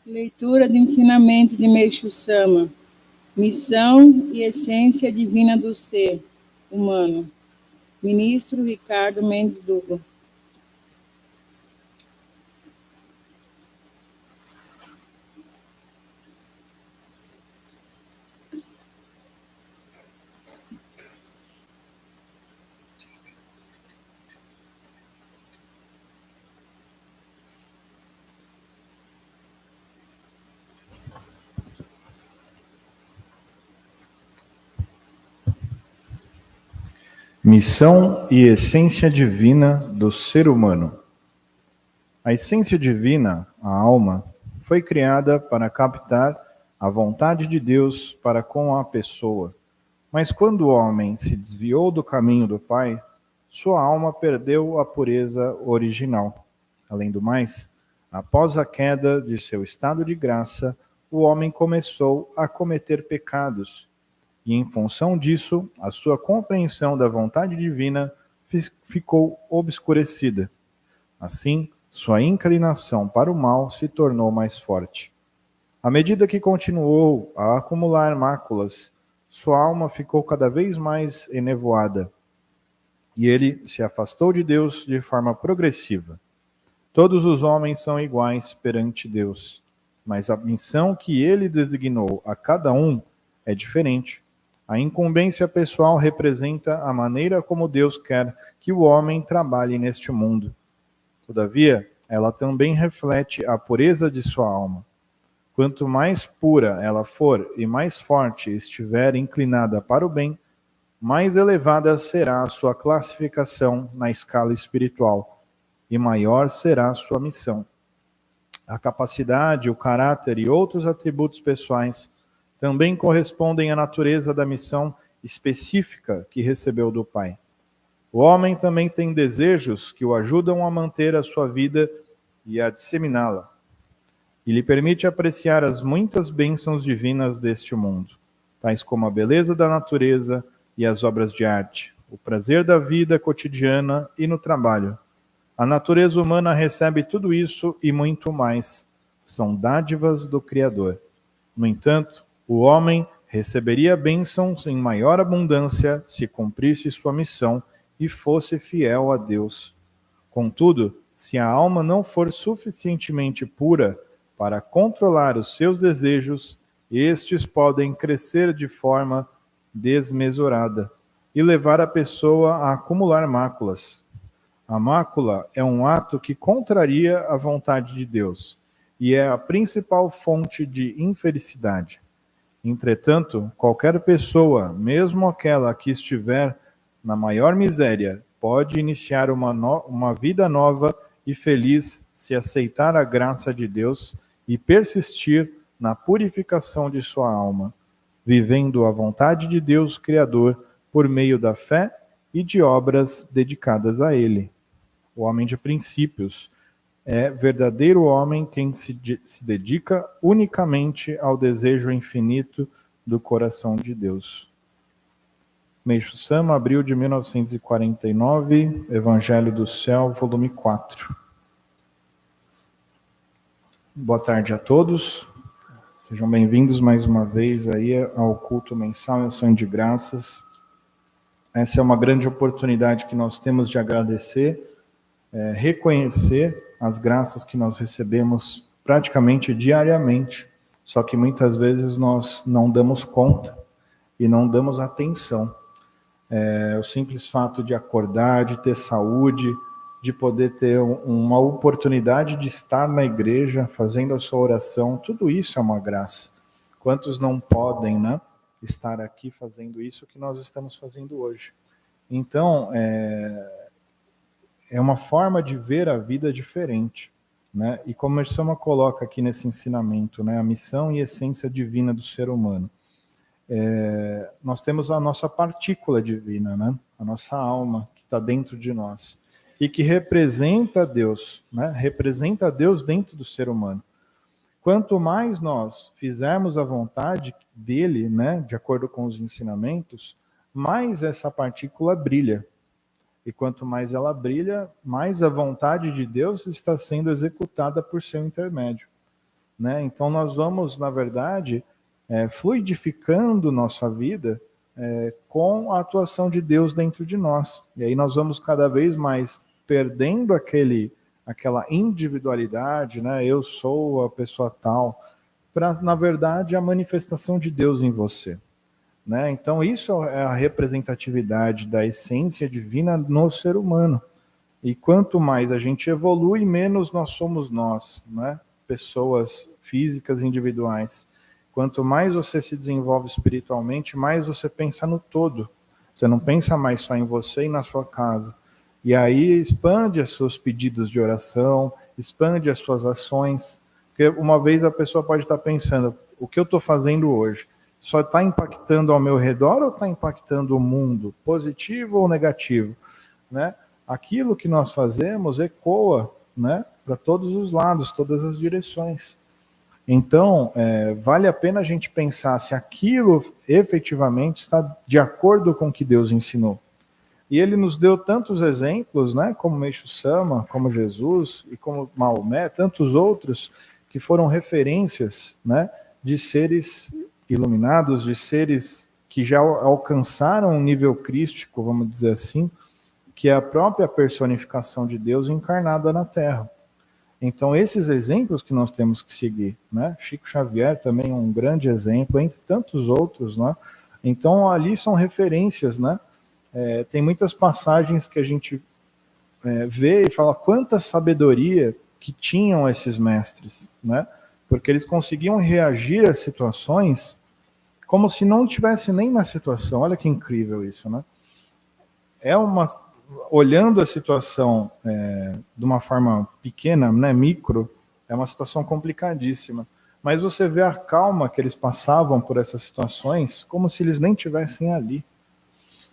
Leitura do ensinamento de Meixo Sama. Missão e essência divina do ser humano. Ministro Ricardo Mendes Duba. Missão e essência divina do ser humano. A essência divina, a alma, foi criada para captar a vontade de Deus para com a pessoa. Mas quando o homem se desviou do caminho do Pai, sua alma perdeu a pureza original. Além do mais, após a queda de seu estado de graça, o homem começou a cometer pecados. E em função disso, a sua compreensão da vontade divina ficou obscurecida. Assim, sua inclinação para o mal se tornou mais forte. À medida que continuou a acumular máculas, sua alma ficou cada vez mais enevoada, e ele se afastou de Deus de forma progressiva. Todos os homens são iguais perante Deus, mas a missão que ele designou a cada um é diferente. A incumbência pessoal representa a maneira como Deus quer que o homem trabalhe neste mundo. Todavia, ela também reflete a pureza de sua alma. Quanto mais pura ela for e mais forte estiver inclinada para o bem, mais elevada será a sua classificação na escala espiritual e maior será a sua missão. A capacidade, o caráter e outros atributos pessoais também correspondem à natureza da missão específica que recebeu do Pai. O homem também tem desejos que o ajudam a manter a sua vida e a disseminá-la, e lhe permite apreciar as muitas bênçãos divinas deste mundo, tais como a beleza da natureza e as obras de arte, o prazer da vida cotidiana e no trabalho. A natureza humana recebe tudo isso e muito mais. São dádivas do Criador. No entanto, o homem receberia bênçãos em maior abundância se cumprisse sua missão e fosse fiel a Deus. Contudo, se a alma não for suficientemente pura para controlar os seus desejos, estes podem crescer de forma desmesurada e levar a pessoa a acumular máculas. A mácula é um ato que contraria a vontade de Deus e é a principal fonte de infelicidade. Entretanto, qualquer pessoa, mesmo aquela que estiver na maior miséria, pode iniciar uma vida nova e feliz se aceitar a graça de Deus e persistir na purificação de sua alma, vivendo a vontade de Deus Criador por meio da fé e de obras dedicadas a Ele. O homem de princípios é verdadeiro homem quem se dedica unicamente ao desejo infinito do coração de Deus. Meixo Sama, abril de 1949, Evangelho do Céu, volume 4. Boa tarde a todos. Sejam bem-vindos mais uma vez aí ao culto mensal em ação de graças. Essa é uma grande oportunidade que nós temos de agradecer, reconhecer as graças que nós recebemos praticamente diariamente, só que muitas vezes nós não damos conta e não damos atenção. O simples fato de acordar, de ter saúde, de poder ter uma oportunidade de estar na igreja, fazendo a sua oração, tudo isso é uma graça. Quantos não podem, né, estar aqui fazendo isso que nós estamos fazendo hoje? Então, é uma forma de ver a vida diferente, né? E como a Sama coloca aqui nesse ensinamento, né, a missão e essência divina do ser humano. Nós temos a nossa partícula divina, né? A nossa alma que está dentro de nós e que representa Deus, né? Representa Deus dentro do ser humano. Quanto mais nós fizermos a vontade dele, né, de acordo com os ensinamentos, mais essa partícula brilha. E quanto mais ela brilha, mais a vontade de Deus está sendo executada por seu intermédio. né? Então nós vamos, na verdade, fluidificando nossa vida com a atuação de Deus dentro de nós. E aí nós vamos cada vez mais perdendo aquela individualidade, né? Eu sou a pessoa tal, para, na verdade, a manifestação de Deus em você. Né? Então, isso é a representatividade da essência divina no ser humano. E quanto mais a gente evolui, menos nós somos nós, né? Pessoas físicas individuais. Quanto mais você se desenvolve espiritualmente, mais você pensa no todo. Você não pensa mais só em você e na sua casa. E aí expande os seus pedidos de oração, expande as suas ações. Porque uma vez a pessoa pode estar pensando, o que eu estou fazendo hoje? Só está impactando ao meu redor ou está impactando o mundo? Positivo ou negativo? Né? Aquilo que nós fazemos ecoa, né, para todos os lados, todas as direções. Então, vale a pena a gente pensar se aquilo efetivamente está de acordo com o que Deus ensinou. E ele nos deu tantos exemplos, né, como Meixo Sama, como Jesus e como Maomé, tantos outros que foram referências, né, de seres iluminados, de seres que já alcançaram um nível crístico, vamos dizer assim, que é a própria personificação de Deus encarnada na Terra. Então, esses exemplos que nós temos que seguir, né? Chico Xavier também é um grande exemplo, entre tantos outros, né? Então, ali são referências, né? Tem muitas passagens que a gente vê e fala quanta sabedoria que tinham esses mestres, né? Porque eles conseguiam reagir a situações como se não estivesse nem na situação. Olha que incrível isso, né? Olhando a situação de uma forma pequena, né, micro, é uma situação complicadíssima. Mas você vê a calma que eles passavam por essas situações, como se eles nem estivessem ali.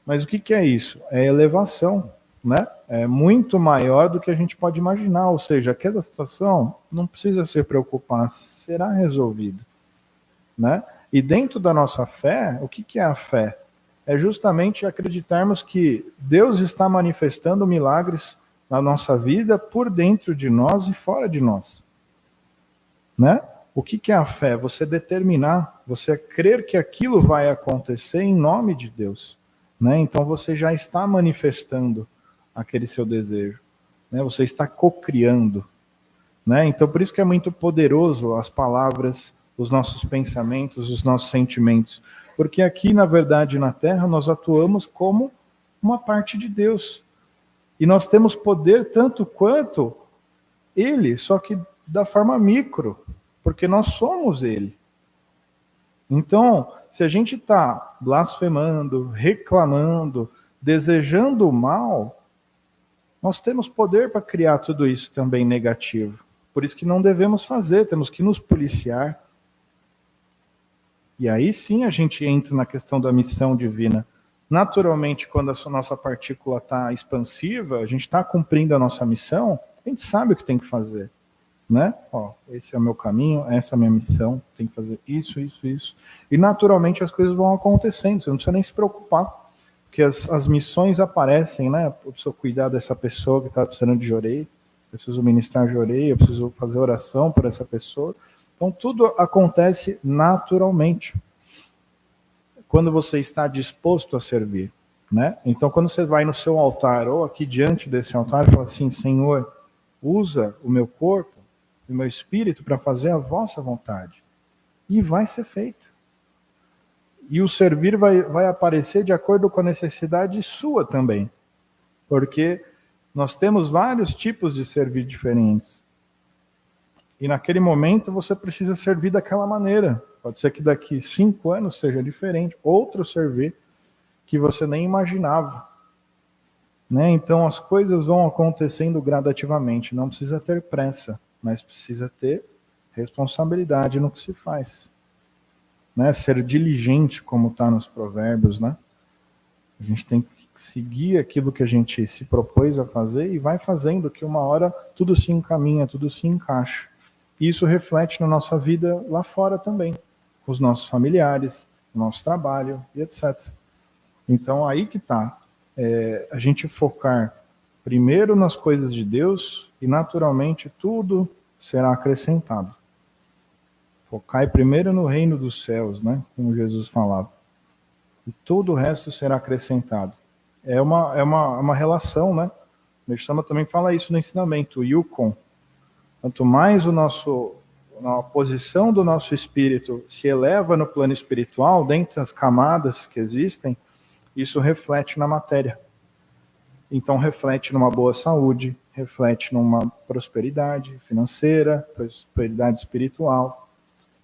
Mas o que é isso? É elevação, né? É muito maior do que a gente pode imaginar. Ou seja, aquela situação não precisa se preocupar, será resolvida, né? E dentro da nossa fé, o que é a fé? É justamente acreditarmos que Deus está manifestando milagres na nossa vida, por dentro de nós e fora de nós. Né? O que é a fé? Você determinar, você crer que aquilo vai acontecer em nome de Deus. Né? Então você já está manifestando aquele seu desejo. Né? Você está cocriando. Né? Então por isso que é muito poderoso as palavras, os nossos pensamentos, os nossos sentimentos. Porque aqui, na verdade, na Terra, nós atuamos como uma parte de Deus. E nós temos poder tanto quanto Ele, só que da forma micro, porque nós somos Ele. Então, se a gente está blasfemando, reclamando, desejando o mal, nós temos poder para criar tudo isso também negativo. Por isso que não devemos fazer, temos que nos policiar. E aí sim a gente entra na questão da missão divina. Naturalmente, quando a nossa partícula está expansiva, a gente está cumprindo a nossa missão, a gente sabe o que tem que fazer. Né? Ó, esse é o meu caminho, essa é a minha missão, tem que fazer isso, isso, isso. E naturalmente as coisas vão acontecendo, você não precisa nem se preocupar, porque as missões aparecem, né? Eu preciso cuidar dessa pessoa que está precisando de jorei, eu preciso ministrar jorei, eu preciso fazer oração por essa pessoa. Então, tudo acontece naturalmente, quando você está disposto a servir, né? Então, quando você vai no seu altar, ou aqui diante desse altar, e fala assim, Senhor, usa o meu corpo, o meu espírito, para fazer a vossa vontade. E vai ser feito. E o servir vai aparecer de acordo com a necessidade sua também. Porque nós temos vários tipos de servir diferentes. E naquele momento você precisa servir daquela maneira. Pode ser que daqui 5 anos seja diferente. Outro servir que você nem imaginava. Né? Então as coisas vão acontecendo gradativamente. Não precisa ter pressa, mas precisa ter responsabilidade no que se faz. Né? Ser diligente, como está nos provérbios. Né? A gente tem que seguir aquilo que a gente se propôs a fazer e vai fazendo, que uma hora tudo se encaminha, tudo se encaixa. Isso reflete na nossa vida lá fora também, com os nossos familiares, no nosso trabalho e etc. Então, aí que está. A gente focar primeiro nas coisas de Deus e, naturalmente, tudo será acrescentado. Focai primeiro no reino dos céus, né? Como Jesus falava. E todo o resto será acrescentado. É uma relação, né? O Meixo Sama também fala isso no ensinamento, o Yukon. Quanto mais a posição do nosso espírito se eleva no plano espiritual, dentro das camadas que existem, isso reflete na matéria. Então reflete numa boa saúde, reflete numa prosperidade financeira, prosperidade espiritual.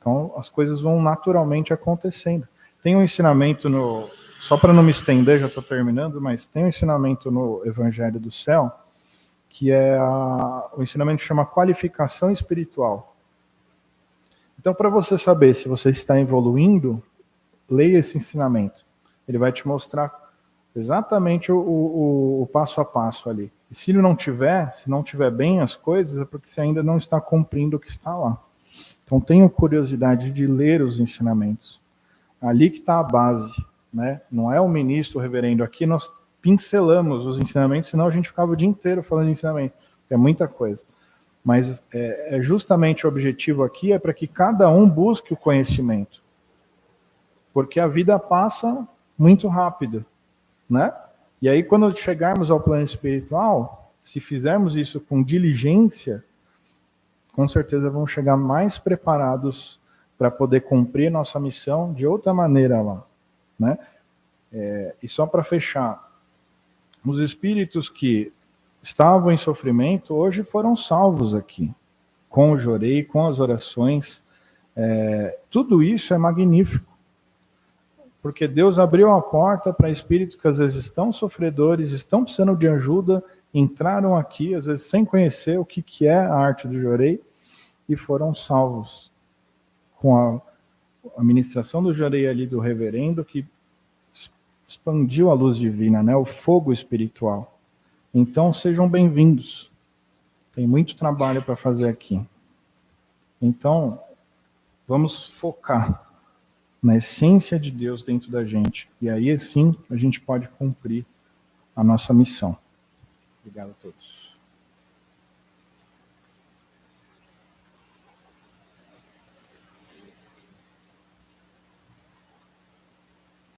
Então as coisas vão naturalmente acontecendo. Tem um ensinamento só para não me estender, já estou terminando, mas tem um ensinamento no Evangelho do Céu, que é o ensinamento que chama qualificação espiritual. Então, para você saber se você está evoluindo, leia esse ensinamento. Ele vai te mostrar exatamente o passo a passo ali. E se não tiver bem as coisas, é porque você ainda não está cumprindo o que está lá. Então, tenha curiosidade de ler os ensinamentos. Ali que está a base, né? Não é o ministro, o reverendo. Aqui nós pincelamos os ensinamentos, senão a gente ficava o dia inteiro falando de ensinamento. É muita coisa. Mas justamente o objetivo aqui é para que cada um busque o conhecimento. Porque a vida passa muito rápido, né? E aí quando chegarmos ao plano espiritual, se fizermos isso com diligência, com certeza vamos chegar mais preparados para poder cumprir nossa missão de outra maneira lá, né? E só para fechar, os espíritos que estavam em sofrimento hoje foram salvos aqui, com o Jorei, com as orações. Tudo isso é magnífico, porque Deus abriu a porta para espíritos que às vezes estão sofredores, estão precisando de ajuda, entraram aqui, às vezes sem conhecer o que é a arte do Jorei, e foram salvos com a ministração do Jorei ali do reverendo, que expandiu a luz divina, né? O fogo espiritual. Então sejam bem-vindos. Tem muito trabalho para fazer aqui. Então, vamos focar na essência de Deus dentro da gente. E aí, sim, a gente pode cumprir a nossa missão. Obrigado a todos.